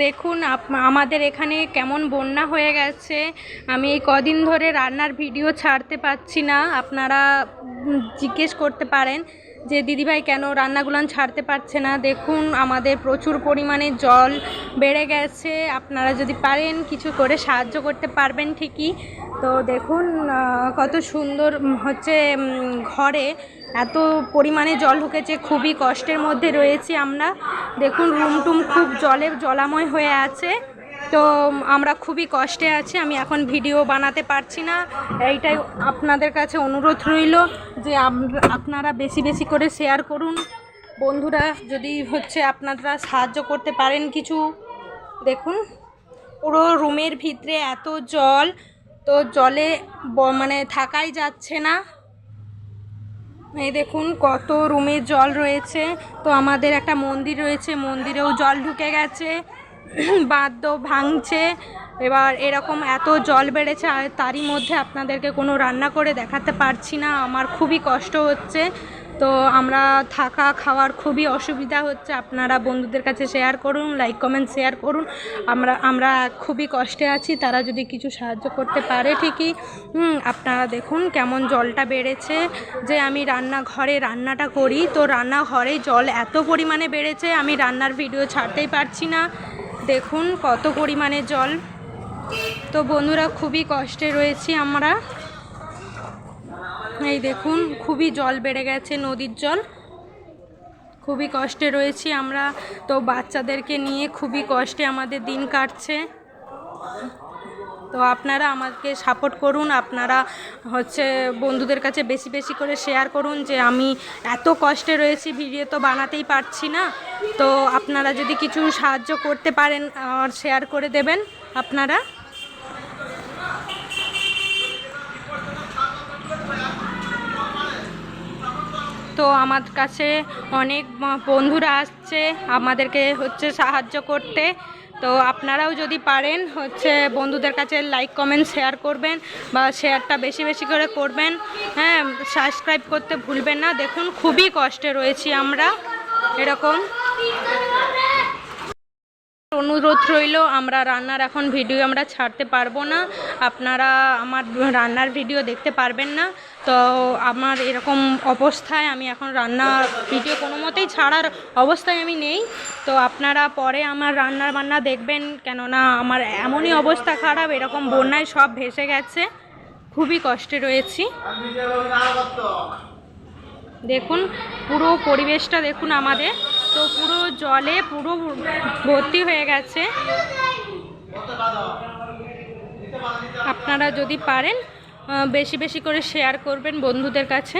দেখুন আমাদের এখানে কেমন বন্যা হয়ে গেছে। আমি এই কদিন ধরে রান্নার ভিডিও ছাড়তে পারছি না। আপনারা জিজ্ঞেস করতে পারেন যে দিদিভাই কেন রান্নাগুলো ছাড়তে পারছে না। দেখুন আমাদের প্রচুর পরিমাণে জল বেড়ে গেছে। আপনারা যদি পারেন কিছু করে সাহায্য করতে পারবেন ঠিকই। তো দেখুন কত সুন্দর হচ্ছে ঘরে এত পরিমাণে জল ঢুকেছে, খুবই কষ্টের মধ্যে রয়েছি আমরা। দেখুন রুমটুম খুব জলাময় হয়ে আছে। তো আমরা খুবই কষ্টে আছি। আমি এখন ভিডিও বানাতে পারছি না। এইটাই আপনাদের কাছে অনুরোধ রইল যে আপনারা বেশি বেশি করে শেয়ার করুন। বন্ধুরা যদি হচ্ছে আপনারা সাহায্য করতে পারেন কিছু। দেখুন পুরো রুমের ভিতরে এত জল, তো জলে মানে থাকাই যাচ্ছে না। এই দেখুন কত রুমে জল রয়েছে। তো আমাদের একটা মন্দির রয়েছে, মন্দিরেও জল ঢুকে গেছে, বাঁধও ভাঙছে। এবার এরকম এত জল বেড়েছে, আর তারই মধ্যে আপনাদেরকে কোনো রান্না করে দেখাতে পারছি না। আমার খুবই কষ্ট হচ্ছে। তো আমরা থাকা খাওয়ার খুবই অসুবিধা হচ্ছে। আপনারা বন্ধুদের কাছে শেয়ার করুন, লাইক কমেন্ট শেয়ার করুন। আমরা খুবই কষ্টে আছি, তারা যদি কিছু সাহায্য করতে পারে ঠিকই। আপনারা দেখুন কেমন জলটা বেড়েছে। যে আমি রান্নাঘরে রান্নাটা করি, তো রান্নাঘরে জল এত পরিমাণে বেড়েছে, আমি রান্নার ভিডিও ছাড়তেই পারছি না। দেখুন কত পরিমাণে জল। তো বন্ধুরা খুবই কষ্টে রয়েছি আমরা। এই দেখুন খুবই জল বেড়ে গেছে, নদীর জল। খুবই কষ্টে রয়েছি আমরা। তো বাচ্চাদেরকে নিয়ে খুবই কষ্টে আমাদের দিন কাটছে। তো আপনারা আমাকে সাপোর্ট করুন। আপনারা হচ্ছে বন্ধুদের কাছে বেশি বেশি করে শেয়ার করুন যে আমি এত কষ্টে রয়েছি, ভিডিও তো বানাতেই পারছি না। তো আপনারা যদি কিছু সাহায্য করতে পারেন আর শেয়ার করে দেবেন আপনারা। তো আমার কাছে অনেক বন্ধুরা আসছে আমাদেরকে হচ্ছে সাহায্য করতে। তো আপনারাও যদি পারেন হচ্ছে বন্ধুদের কাছে লাইক কমেন্ট শেয়ার করবেন, বা শেয়ারটা বেশি বেশি করে করবেন। হ্যাঁ, সাবস্ক্রাইব করতে ভুলবেন না। দেখুন খুবই কষ্টে রয়েছি আমরা। এরকম অনুরোধ রইল, আমরা রান্নার এখন ভিডিও আমরা ছাড়তে পারবো না। আপনারা আমার রান্নার ভিডিও দেখতে পারবেন না। তো আমার এরকম অবস্থায় আমি এখন রান্নার ভিডিও কোনো মতেই ছাড়ার অবস্থায় আমি নেই। তো আপনারা পরে আমার রান্নার বান্না দেখবেন, কেননা আমার এমনই অবস্থা খারাপ, এরকম বন্যায় সব ভেসে গেছে। খুবই কষ্টে রয়েছি। দেখুন পুরো পরিবেশটা দেখুন আমাদের, তো পুরো জলে পুরো ভর্তি হয়ে গেছে। আপনারা যদি পারেন বেশি বেশি করে শেয়ার করবেন বন্ধুদের কাছে।